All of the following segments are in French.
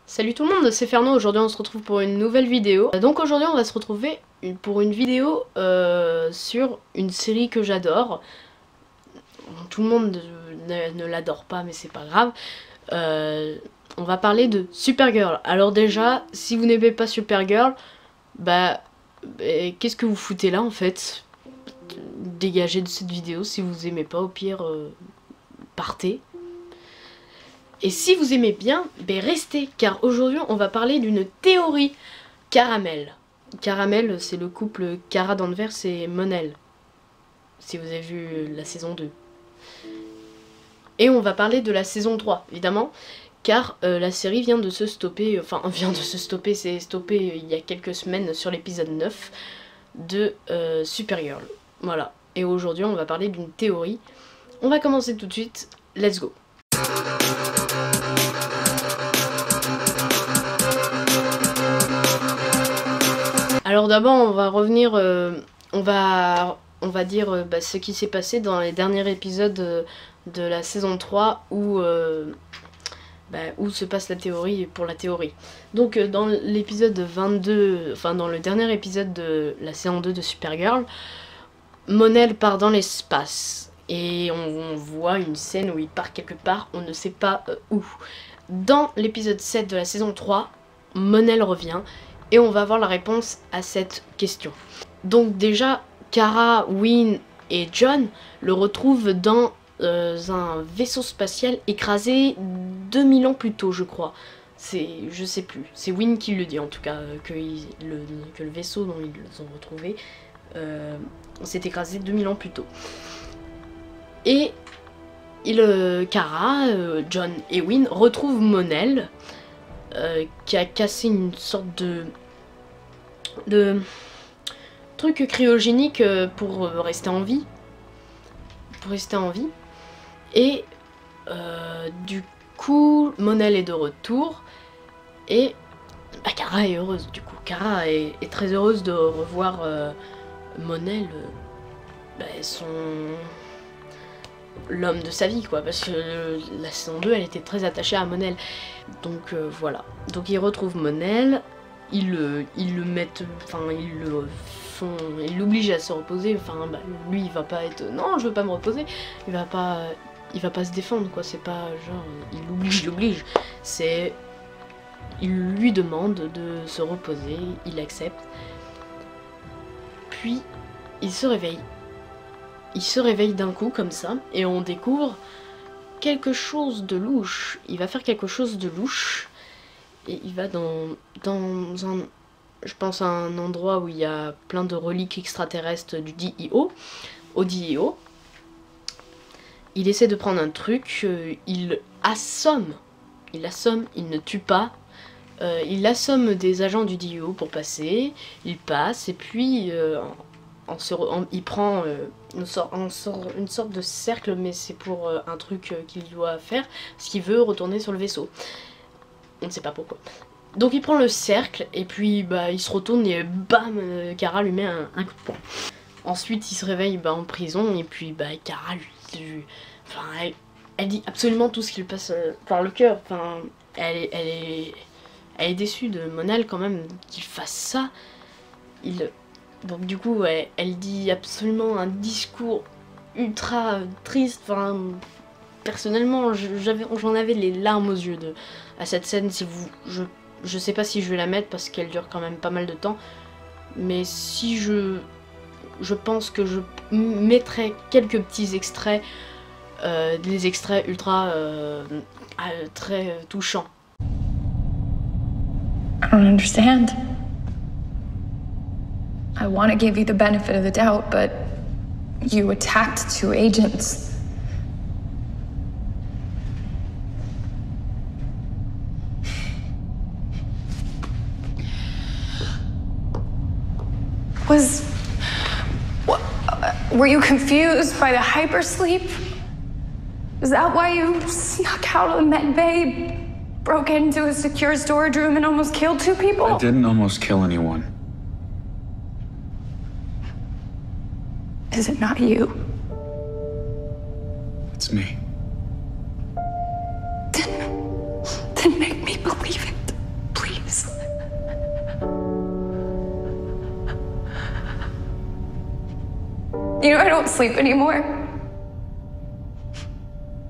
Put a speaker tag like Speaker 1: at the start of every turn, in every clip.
Speaker 1: Salut tout le monde, c'est Fernand, aujourd'hui on se retrouve pour une nouvelle vidéo. Donc aujourd'hui on va se retrouver pour une vidéo sur une série que j'adore. Tout le monde ne l'adore pas mais c'est pas grave. On va parler de Supergirl. Alors déjà, si vous n'aimez pas Supergirl, qu'est-ce que vous foutez là en fait? Dégagez de cette vidéo. Si vous aimez pas, au pire partez. Et si vous aimez bien, restez, car aujourd'hui on va parler d'une théorie Caramel. Caramel, c'est le couple Kara Danvers et Mon-El, si vous avez vu la saison 2. Et on va parler de la saison 3, évidemment, car la série vient de se stopper, c'est stoppé il y a quelques semaines sur l'épisode 9 de Supergirl. Voilà, et aujourd'hui on va parler d'une théorie. On va commencer tout de suite, let's go. Alors d'abord on va revenir, on va dire ce qui s'est passé dans les derniers épisodes de la saison 3 où se passe la théorie pour la théorie. Donc dans l'épisode 22, enfin dans le dernier épisode de la saison 2 de Supergirl, Mon-El part dans l'espace et on voit une scène où il part quelque part, on ne sait pas où. Dans l'épisode 7 de la saison 3, Mon-El revient et on va avoir la réponse à cette question. Donc déjà, Kara, Winn et John le retrouvent dans un vaisseau spatial écrasé 2000 ans plus tôt, je crois. Je sais plus, c'est Winn qui le dit en tout cas, que le vaisseau dont ils ont retrouvé s'est écrasé 2000 ans plus tôt. Et Kara, John et Winn retrouvent Mon-El qui a cassé une sorte de truc cryogénique pour rester en vie. Et du coup, Mon-El est de retour et Kara est heureuse. Du coup, Kara est très heureuse de revoir Mon-El, l'homme de sa vie, quoi, parce que la saison 2 elle était très attachée à Mon-El. Donc voilà, donc ils retrouvent Mon-El, ils le mettent, enfin ils l'obligent à se reposer, enfin lui il va pas être non je veux pas me reposer, il va pas se défendre, quoi, c'est pas genre il l'oblige, c'est il lui demande de se reposer, il accepte, puis il se réveille d'un coup comme ça et on découvre quelque chose de louche. Il va faire quelque chose de louche et il va dans un, je pense, un endroit où il y a plein de reliques extraterrestres du DIO, au DIO. Il essaie de prendre un truc, il assomme, il ne tue pas, il assomme des agents du DIO pour passer, il passe et puis il prend une sorte de cercle, mais c'est pour un truc qu'il doit faire, parce qu'il veut retourner sur le vaisseau. On ne sait pas pourquoi. Donc il prend le cercle, et puis il se retourne et bam, Kara lui met un coup de poing. Ensuite il se réveille en prison, et puis Kara elle dit absolument tout ce qui lui passe par le cœur. Enfin, elle est déçue de Mon-El quand même qu'il fasse ça. Donc du coup, elle dit absolument un discours ultra triste. Enfin, personnellement, j'en avais les larmes aux yeux à cette scène. Je sais pas si je vais la mettre parce qu'elle dure quand même pas mal de temps. Mais si je pense que je mettrai quelques petits extraits, des extraits ultra très touchants.
Speaker 2: I don't understand. I want to give you the benefit of the doubt, but you attacked 2 agents. Were you confused by the hypersleep? Is that why you snuck out of the med bay, broke into a secure storage room and almost killed 2 people?
Speaker 3: I didn't almost kill anyone.
Speaker 2: Is it not you?
Speaker 3: It's me.
Speaker 2: Then make me believe it. You know, I don't sleep anymore.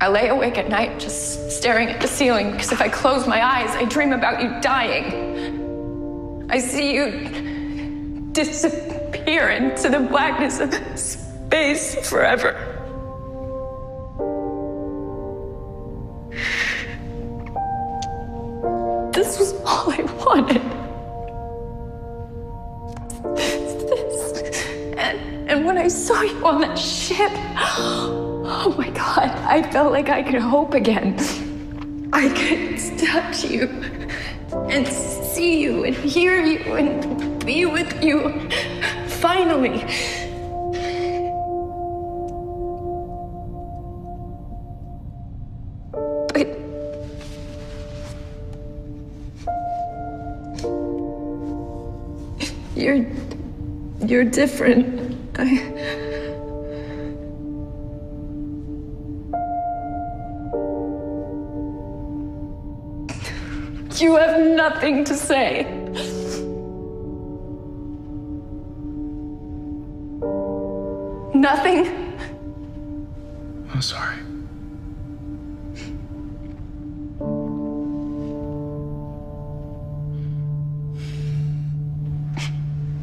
Speaker 2: I lay awake at night just staring at the ceiling because if I close my eyes, I dream about you dying. I see you disappear into the blackness of space forever. This was all I wanted. And when I saw you on that ship, oh my God, I felt like I could hope again. I could touch you and see you and hear you and be with you. Finally. But you're different. You have nothing to say. Nothing?
Speaker 3: I'm sorry.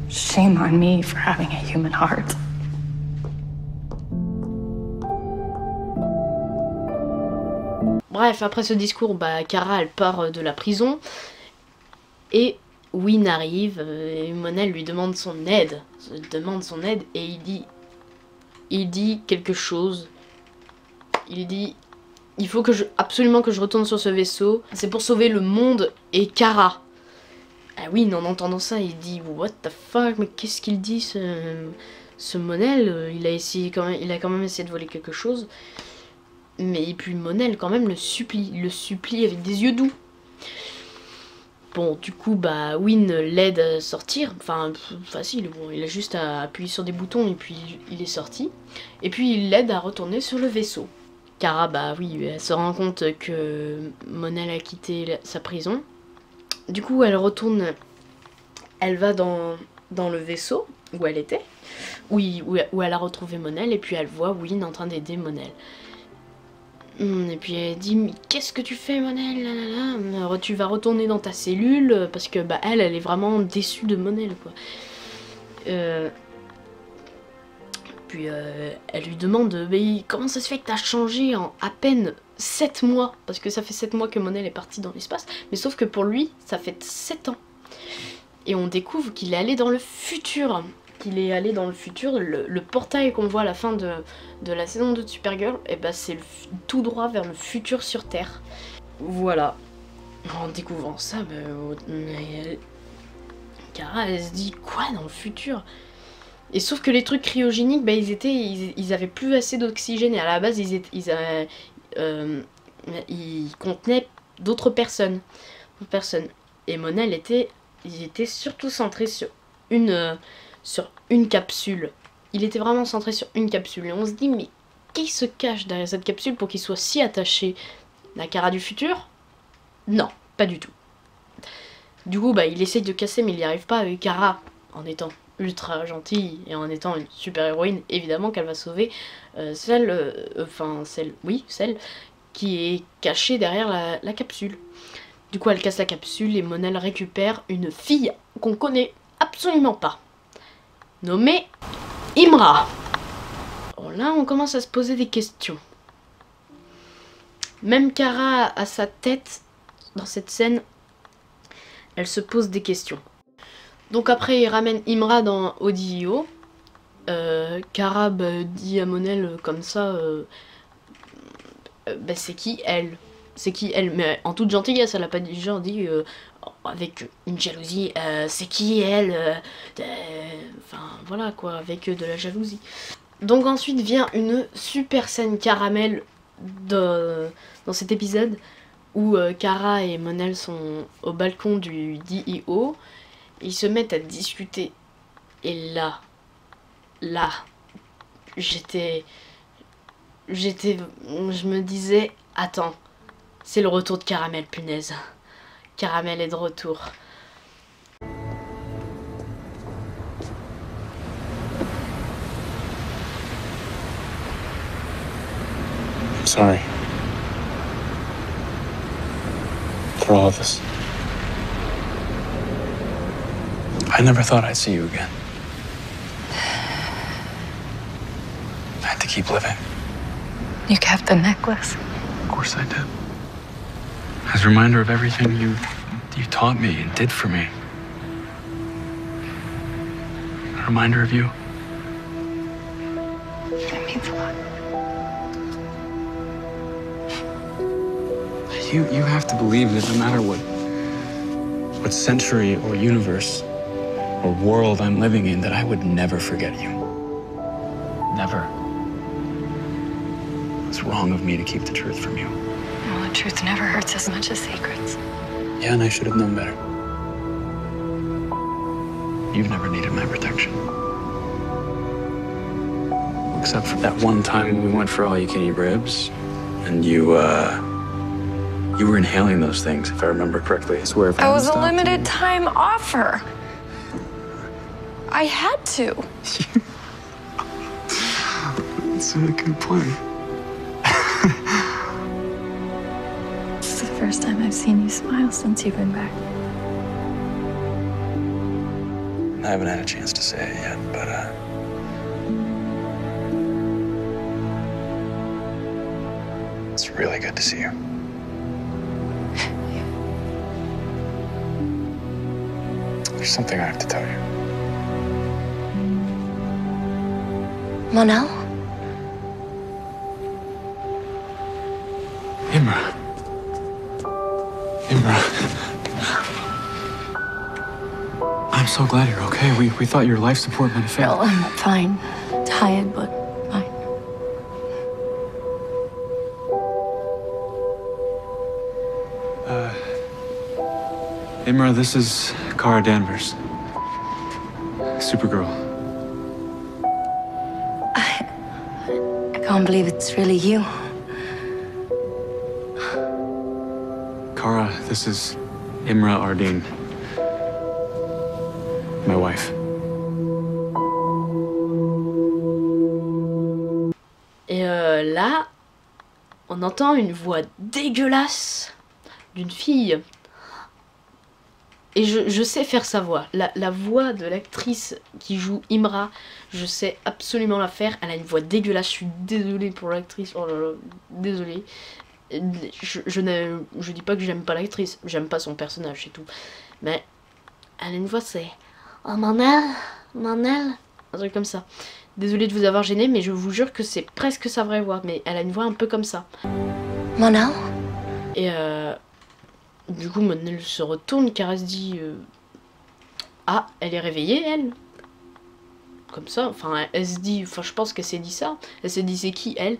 Speaker 2: Shame on me for having a human heart.
Speaker 1: Bref, après ce discours, Kara elle part de la prison et Wynne arrive et Mon-El lui demande son aide. Et il dit quelque chose. Il dit il faut absolument que je retourne sur ce vaisseau. C'est pour sauver le monde et Kara. Ah Wynne, en entendant ça, il dit what the fuck, mais qu'est-ce qu'il dit ce Mon-El, il a quand même essayé de voler quelque chose. Mais puis Mon-El quand même le supplie avec des yeux doux. Bon, du coup, Wynne l'aide à sortir. Enfin, facile, bon, il a juste à appuyer sur des boutons et puis il est sorti. Et puis il l'aide à retourner sur le vaisseau. Kara, oui, elle se rend compte que Mon-El a quitté sa prison. Du coup, elle retourne, elle va dans le vaisseau où elle était, où elle a retrouvé Mon-El, et puis elle voit Wynne en train d'aider Mon-El. Et puis elle dit mais qu'est-ce que tu fais Mon-El, tu vas retourner dans ta cellule parce que elle est vraiment déçue de Mon-El quoi. Puis elle lui demande mais comment ça se fait que t'as changé en à peine 7 mois, parce que ça fait 7 mois que Mon-El est parti dans l'espace, mais sauf que pour lui ça fait 7 ans. Et on découvre qu'il est allé dans le futur. Le portail qu'on voit à la fin de la saison 2 de Supergirl, et c'est tout droit vers le futur sur Terre. Voilà. En découvrant ça, Kara elle se dit quoi dans le futur? Et sauf que les trucs cryogéniques, ils avaient plus assez d'oxygène et à la base ils contenaient d'autres personnes. Et Mon-El était surtout centré sur une capsule. Il était vraiment centré sur une capsule. Et on se dit, mais qui se cache derrière cette capsule pour qu'il soit si attaché? La Kara du futur? Non, pas du tout. Du coup, il essaye de casser, mais il n'y arrive pas avec Kara, en étant ultra gentille et en étant une super héroïne. Évidemment qu'elle va sauver celle qui est cachée derrière la capsule. Du coup, elle casse la capsule et Mon-El récupère une fille qu'on connaît absolument pas, nommée Imra. Bon, là, on commence à se poser des questions. Même Kara, à sa tête, dans cette scène, elle se pose des questions. Donc après, il ramène Imra dans ODIO. Kara dit à Mon-El comme ça, c'est qui elle? C'est qui elle? Mais en toute gentillesse, elle a pas dit avec une jalousie, c'est qui elle? Enfin voilà quoi, avec de la jalousie. Donc ensuite vient une super scène caramel dans cet épisode où Kara et Mon-El sont au balcon du DEO. Ils se mettent à discuter et là, je me disais, attends, c'est le retour de Caramel, punaise. Caramel est de retour.
Speaker 3: sorry. For all of this. I never thought I'd see you again. I had to keep living.
Speaker 2: You kept the necklace.
Speaker 3: Of course I did. As a reminder of everything you taught me and did for me. A reminder of you.
Speaker 2: It means a lot.
Speaker 3: You have to believe that no matter what century or universe or world I'm living in, that I would never forget you. Never. It's wrong of me to keep the truth from you.
Speaker 2: Well, the truth never hurts as much as secrets.
Speaker 3: Yeah, and I should have known better. You've never needed my protection. Except for that one time we went for all-you-can-eat ribs, and you were inhaling those things, if I remember correctly. I swear if
Speaker 2: That was a
Speaker 3: stopped
Speaker 2: limited
Speaker 3: you-
Speaker 2: time offer. I had to.
Speaker 3: That's a good point.
Speaker 2: This is the first time I've seen you smile since you've been back.
Speaker 3: I haven't had a chance to say it yet, but it's really good to see you. There's something I have to tell you.
Speaker 2: Monel?
Speaker 3: Imra. I'm so glad you're okay. We thought your life support might have
Speaker 2: No,
Speaker 3: failed.
Speaker 2: I'm fine. Tired, but fine.
Speaker 3: Imra, this is Kara Danvers. Supergirl.
Speaker 2: I can't believe it's really you.
Speaker 3: Kara, this is Imra Ardeen. My wife.
Speaker 1: Et là, on entend une voix dégueulasse d'une fille. Et je sais faire sa voix. La voix de l'actrice qui joue Imra, je sais absolument la faire. Elle a une voix dégueulasse. Je suis désolée pour l'actrice. Oh là là, désolée. Je dis pas que j'aime pas l'actrice. J'aime pas son personnage, c'est tout. Mais elle a une voix, c'est... Oh, Manel, un truc comme ça. Désolée de vous avoir gêné, mais je vous jure que c'est presque sa vraie voix. Mais elle a une voix un peu comme ça.
Speaker 2: Monel?
Speaker 1: Et du coup, Monel se retourne car elle se dit ah, elle est réveillée, elle. Comme ça, enfin, elle se dit, enfin, je pense qu'elle s'est dit ça. Elle s'est dit, c'est qui, elle?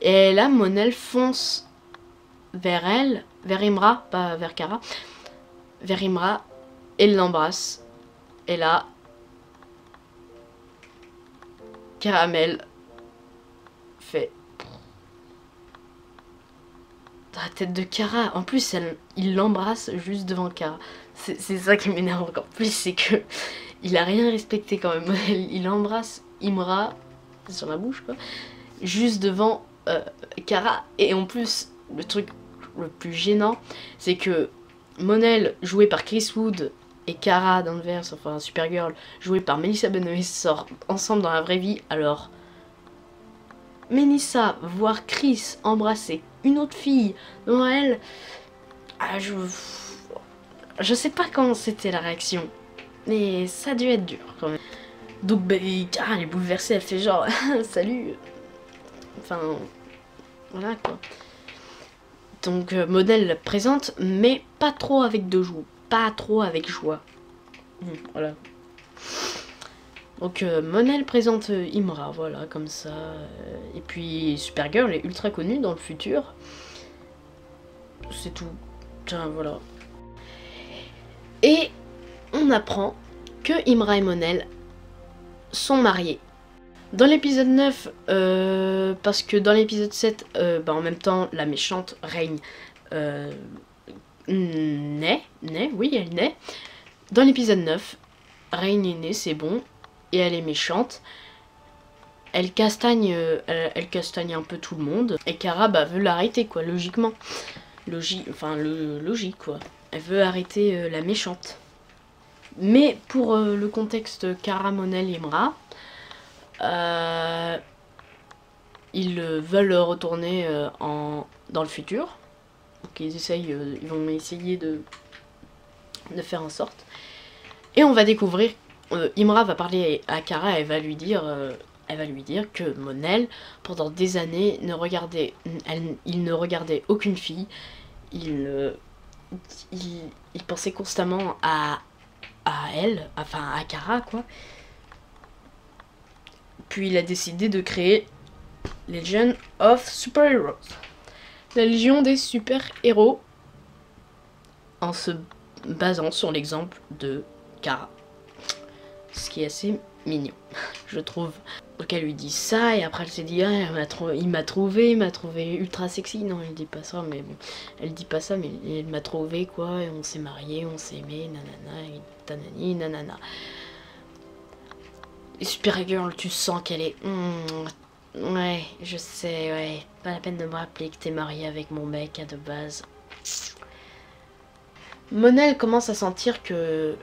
Speaker 1: Et là, Monel fonce vers elle, vers Imra, pas vers Kara, vers Imra, et l'embrasse. Et là, Caramel fait... la tête de Kara. En plus, il l'embrasse juste devant Kara. C'est ça qui m'énerve encore plus, c'est que il a rien respecté quand même. Il embrasse Imra sur la bouche, quoi, juste devant Kara. Et en plus, le truc le plus gênant, c'est que Monel, joué par Chris Wood, et Kara Danvers, enfin Supergirl, jouée par Melissa Benoist, sortent ensemble dans la vraie vie. Alors, Melissa voir Chris embrasser une autre fille devant elle, je sais pas comment c'était la réaction, mais ça a dû être dur quand même. Donc Kara elle est bouleversée, elle fait genre salut, enfin voilà quoi. Donc Monel la présente, mais pas trop avec de joie, pas trop avec joie. Voilà. Donc Monel présente Imra, voilà, comme ça. Et puis Supergirl est ultra connue dans le futur. C'est tout. Tiens, voilà. Et on apprend que Imra et Monel sont mariés. Dans l'épisode 9, parce que dans l'épisode 7, en même temps, la méchante Reign naît, oui, elle naît. Dans l'épisode 9, Reign est née, c'est bon. Et elle est méchante. elle castagne un peu tout le monde. Et Kara veut l'arrêter quoi, logiquement. Logique quoi. Elle veut arrêter la méchante. Mais pour le contexte Kara, Mon-El et Imra, ils veulent retourner dans le futur. Donc ils vont essayer de faire en sorte. Et on va découvrir, Imra va parler à Kara, elle va lui dire que Mon-El, pendant des années, il ne regardait aucune fille. Il pensait constamment à elle, enfin à Kara quoi. Puis il a décidé de créer Legion of Super Heroes, la Légion des super-héros, en se basant sur l'exemple de Kara. Ce qui est assez mignon, je trouve. Donc elle lui dit ça, et après elle s'est dit ah, il m'a trouvé ultra sexy. Non, elle dit pas ça, mais bon, elle dit pas ça, mais elle m'a trouvé quoi, et on s'est mariés, on s'est aimés, nanana, et tanani, nanana. Et Supergirl, tu sens qu'elle est... ouais, je sais, ouais. Pas la peine de me rappeler que t'es mariée avec mon mec à de base. Mon-El commence à sentir que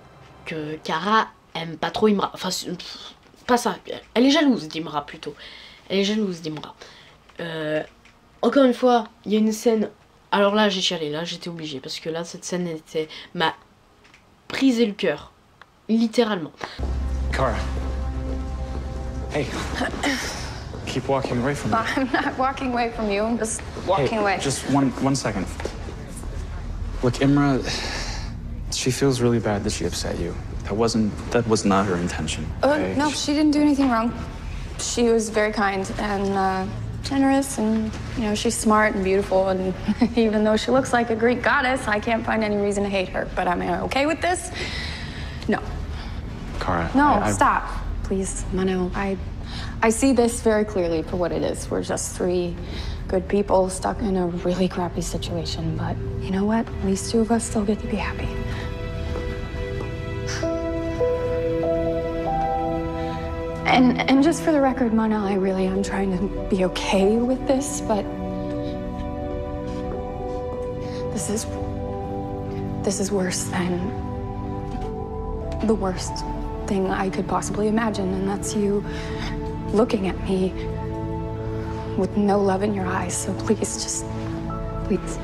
Speaker 1: Kara aime pas trop Imra. Enfin, pas ça. Elle est jalouse d'Imra plutôt. Elle est jalouse d'Imra. Encore une fois, il y a une scène... Alors là, j'ai chialé, là, j'étais obligée. Parce que là, cette scène m'a brisé le cœur. Littéralement.
Speaker 3: Kara. Hey. Keep walking away from me.
Speaker 2: I'm not walking away from you. I'm just walking away.
Speaker 3: Just one second. Look, Imra, she feels really bad that she upset you. That was not her intention. Okay?
Speaker 2: No, she didn't do anything wrong. She was very kind and generous, and you know, she's smart and beautiful, and even though she looks like a Greek goddess, I can't find any reason to hate her. But am I okay with this? No.
Speaker 3: Kara.
Speaker 2: No, stop. Please, Mano, I see this very clearly for what it is. We're just three good people stuck in a really crappy situation. But you know what? At least two of us still get to be happy. And just for the record, Mano, I really am trying to be okay with this, but this is worse than the worst thing I could possibly imagine, and that's you looking at me with no love in your eyes. So please, please.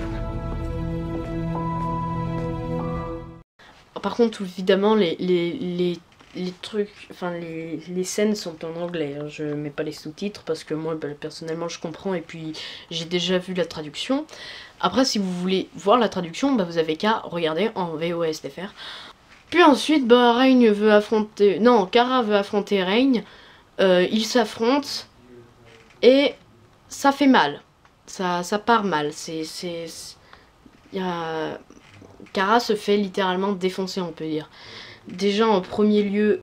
Speaker 1: Par contre, évidemment, les trucs, enfin les scènes sont en anglais. Hein. Je mets pas les sous-titres parce que moi, personnellement, je comprends et puis j'ai déjà vu la traduction. Après, si vous voulez voir la traduction, vous avez qu'à regarder en VOSTFR. Puis ensuite, Reign veut affronter... Non, Kara veut affronter Reign. Ils s'affrontent. Et ça fait mal. Ça part mal. Kara se fait littéralement défoncer, on peut dire. Déjà, en premier lieu...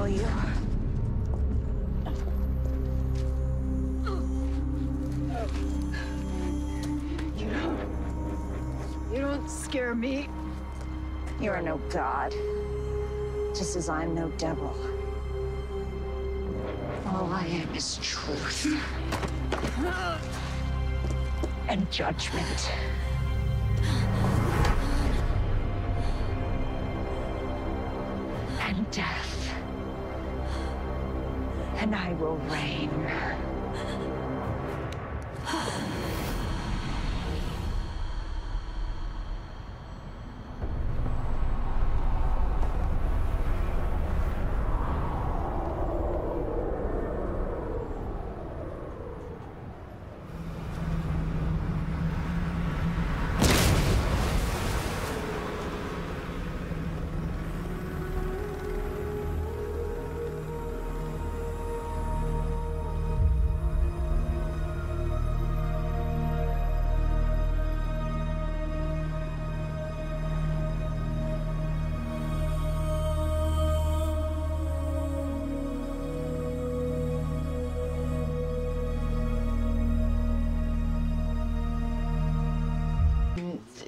Speaker 2: kill you. You don't scare me. You're no god, just as I'm no devil. All I am is truth and judgment. And death. And I will reign.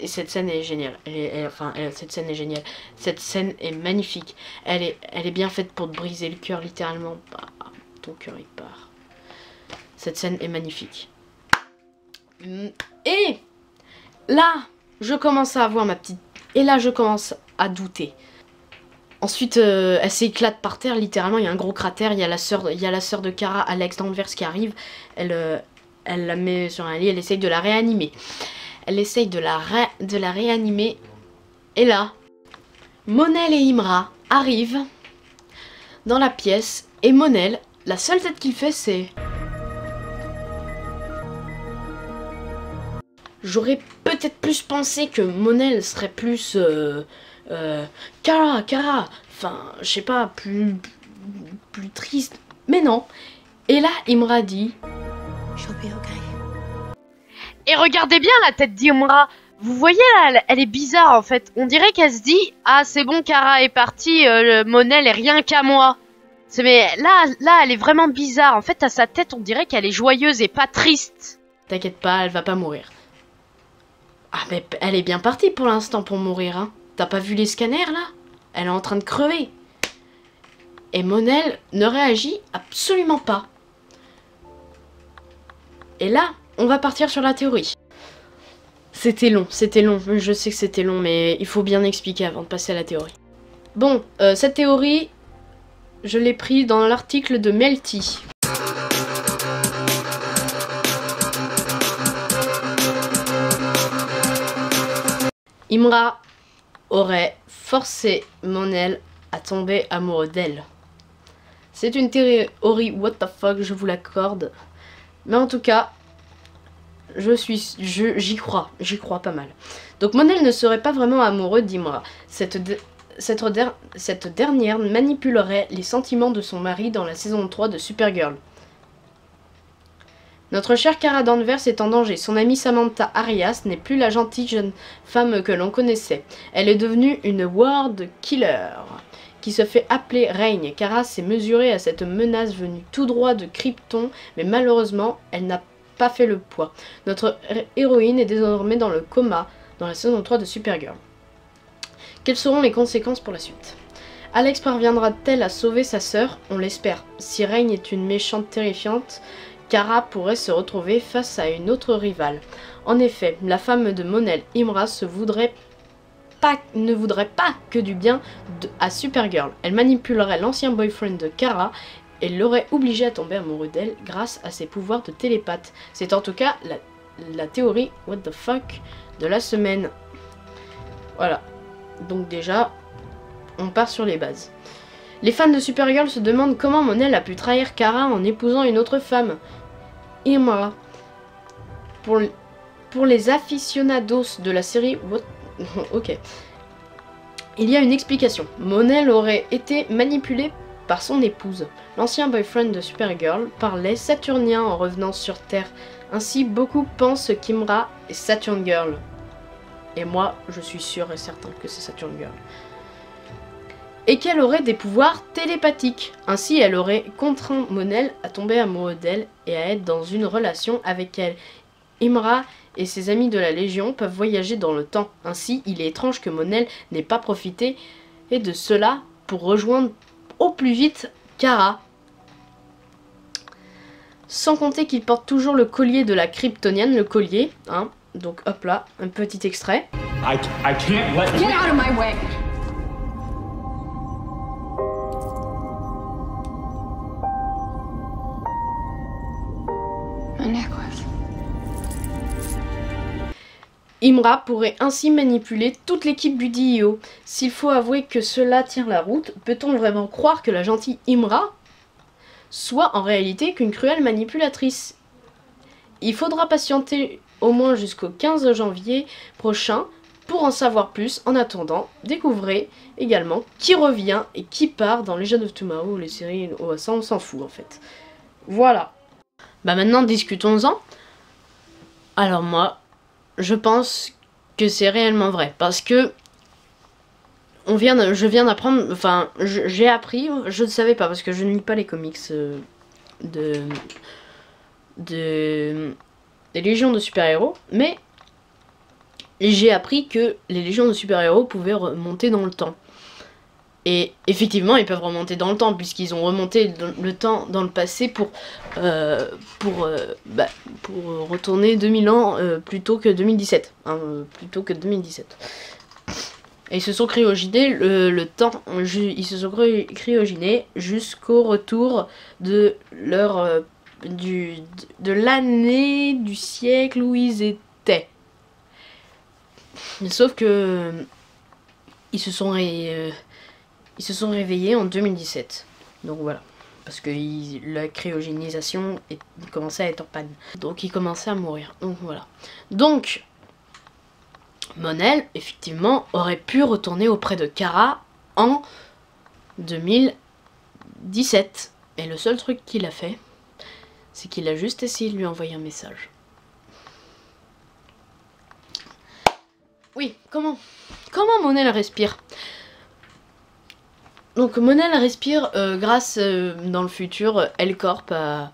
Speaker 1: Et cette scène est géniale. Cette scène est géniale. Cette scène est magnifique. Elle est bien faite pour te briser le cœur, littéralement. Bah, ton cœur il part. Cette scène est magnifique. Et là, je commence à avoir ma petite... Et là, je commence à douter. Ensuite, elle s'éclate par terre, littéralement. Il y a un gros cratère. Il y a la sœur de Kara, Alex Danvers, qui arrive. Elle la met sur un lit. Elle essaye de la réanimer. Elle essaye de la réanimer. Et là, Mon-El et Imra arrivent dans la pièce. Et Mon-El, la seule tête qu'il fait, c'est... J'aurais peut-être plus pensé que Mon-El serait plus... Kara. Enfin, je sais pas, plus triste. Mais non. Et là, Imra dit...
Speaker 2: She'll be okay.
Speaker 4: Et regardez bien la tête d'Imra. Vous voyez là, elle est bizarre en fait. On dirait qu'elle se dit « Ah c'est bon, Kara est partie, Mon-El est rien qu'à moi. » Mais là, elle est vraiment bizarre. En fait, à sa tête, on dirait qu'elle est joyeuse et pas triste.
Speaker 1: T'inquiète pas, elle va pas mourir. Ah mais elle est bien partie pour l'instant pour mourir, hein. T'as pas vu les scanners là? Elle est en train de crever. Et Mon-El ne réagit absolument pas. Et là... On va partir sur la théorie. C'était long. Je sais que c'était long, mais il faut bien expliquer avant de passer à la théorie. Bon, cette théorie, je l'ai pris dans l'article de Melty. Imra aurait forcé Mon-El à tomber amoureux d'elle. C'est une théorie what the fuck, je vous l'accorde. Mais en tout cas... J'y crois pas mal. Donc Mon-El ne serait pas vraiment amoureux d'Imra. Cette dernière manipulerait les sentiments de son mari dans la saison 3 de Supergirl. Notre chère Kara Danvers est en danger. Son amie Samantha Arias n'est plus la gentille jeune femme que l'on connaissait. Elle est devenue une World Killer qui se fait appeler Reign. Kara s'est mesurée à cette menace venue tout droit de Krypton, mais malheureusement, elle n'a pas fait le poids. Notre héroïne est désormais dans le coma dans la saison 3 de Supergirl. Quelles seront les conséquences pour la suite? Alex parviendra-t-elle à sauver sa sœur? On l'espère. Si Reign est une méchante terrifiante, Kara pourrait se retrouver face à une autre rivale. En effet, la femme de Mon-El, Imra, ne voudrait pas que du bien à Supergirl. Elle manipulerait l'ancien boyfriend de Kara et l'aurait obligé à tomber amoureux d'elle grâce à ses pouvoirs de télépathe. C'est en tout cas la théorie what the fuck de la semaine. Voilà. Donc déjà, on part sur les bases. Les fans de Supergirl se demandent comment Mon-El a pu trahir Kara en épousant une autre femme. Imra. Pour les aficionados de la série... What? Ok. Il y a une explication. Mon-El aurait été manipulé par son épouse. L'ancien boyfriend de Supergirl parlait saturnien en revenant sur Terre. Ainsi, beaucoup pensent qu'Imra est Saturn Girl. Et moi, je suis sûr et certain que c'est Saturn Girl. et qu'elle aurait des pouvoirs télépathiques. Ainsi, elle aurait contraint Mon-El à tomber amoureux d'elle et à être dans une relation avec elle. Imra et ses amis de la Légion peuvent voyager dans le temps. Ainsi, il est étrange que Mon-El n'ait pas profité de cela pour rejoindre au plus vite Kara. Sans compter qu'il porte toujours le collier de la Kryptonienne, le collier, hein. Donc hop là, un petit extrait.
Speaker 3: I can't let you...
Speaker 2: Get out of my way! My necklace.
Speaker 1: Imra pourrait ainsi manipuler toute l'équipe du DIO. S'il faut avouer que cela tient la route, peut-on vraiment croire que la gentille Imra soit en réalité qu'une cruelle manipulatrice? Il faudra patienter au moins jusqu'au 15 janvier prochain pour en savoir plus. En attendant, découvrez également qui revient et qui part dans Legend of Tomorrow, les séries, oh, ça on s'en fout en fait. Voilà. Bah maintenant discutons-en. Alors moi, je pense que c'est réellement vrai parce que je viens d'apprendre, enfin j'ai appris, je ne savais pas parce que je ne lis pas les comics des légions de super-héros, mais j'ai appris que les légions de super-héros pouvaient remonter dans le temps. Et effectivement, ils peuvent remonter dans le temps puisqu'ils ont remonté le temps dans le passé pour retourner 2000 ans plutôt que 2017. Hein, plutôt que 2017. Et ils se sont cryogénés le temps, ils se sont cryogénés jusqu'au retour de leur de l'année du siècle où ils étaient. Sauf que ils se sont réveillés en 2017. Donc voilà. Parce que la cryogénisation commençait à être en panne. Donc ils commençaient à mourir. Donc voilà. Donc Mon-El, effectivement, aurait pu retourner auprès de Kara en 2017. Et le seul truc qu'il a fait, c'est qu'il a juste essayé de lui envoyer un message. Oui, comment Mon-El respire? Donc Mon-El respire grâce, dans le futur, L-Corp a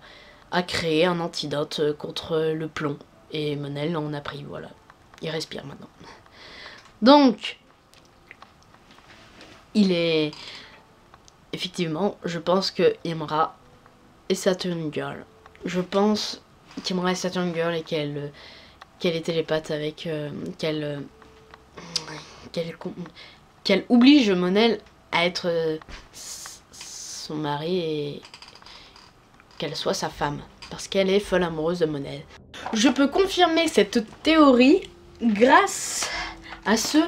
Speaker 1: créé un antidote contre le plomb. Et Mon-El en a pris, voilà. Il respire maintenant. Donc, il est... Effectivement, je pense que Imra est Saturn Girl. Je pense qu'Imra est Saturn Girl et qu'elle est télépathe avec... qu'elle oblige Mon-El à être son mari et qu'elle soit sa femme. Parce qu'elle est folle amoureuse de Mon-El. Je peux confirmer cette théorie grâce à ce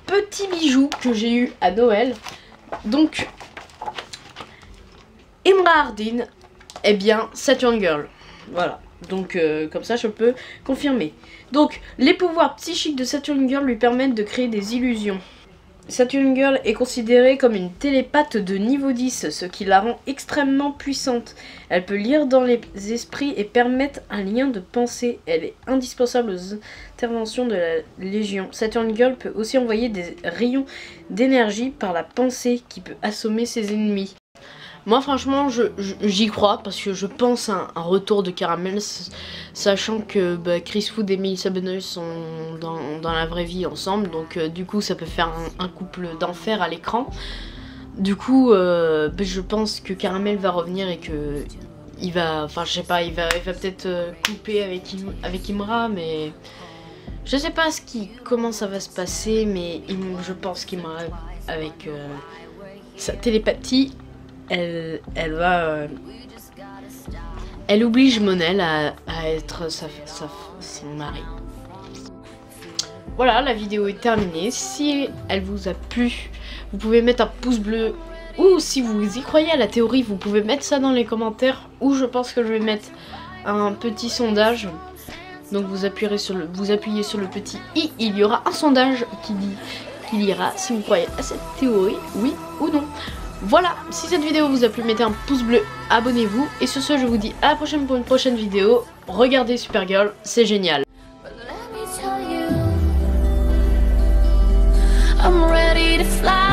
Speaker 1: petit bijou que j'ai eu à Noël. Donc, Imra Hardin est bien Saturn Girl. Voilà. Donc, comme ça, je peux confirmer. Donc, les pouvoirs psychiques de Saturn Girl lui permettent de créer des illusions. Saturn Girl est considérée comme une télépathe de niveau 10, ce qui la rend extrêmement puissante. Elle peut lire dans les esprits et permettre un lien de pensée. Elle est indispensable aux interventions de la Légion. Saturn Girl peut aussi envoyer des rayons d'énergie par la pensée qui peut assommer ses ennemis. Moi franchement j'y crois parce que je pense à un retour de Caramel, sachant que Chris Wood et Melissa Benoist sont dans la vraie vie ensemble, donc du coup ça peut faire un couple d'enfer à l'écran. Du coup je pense que Caramel va revenir et que il va, enfin je sais pas, il va peut-être couper avec Imra, mais je sais pas comment ça va se passer, mais je pense qu'Imra avec sa télépathie, elle oblige Mon-El à être son mari. Voilà, la vidéo est terminée. Si elle vous a plu, vous pouvez mettre un pouce bleu. Ou si vous y croyez à la théorie, vous pouvez mettre ça dans les commentaires. Ou je pense que je vais mettre un petit sondage. Donc vous appuyez sur le petit i. Il y aura un sondage qui dit qu'il ira si vous croyez à cette théorie, oui ou non. Voilà, si cette vidéo vous a plu, mettez un pouce bleu, abonnez-vous. Et sur ce, je vous dis à la prochaine pour une prochaine vidéo. Regardez Supergirl, c'est génial.
Speaker 5: I'm ready to fly.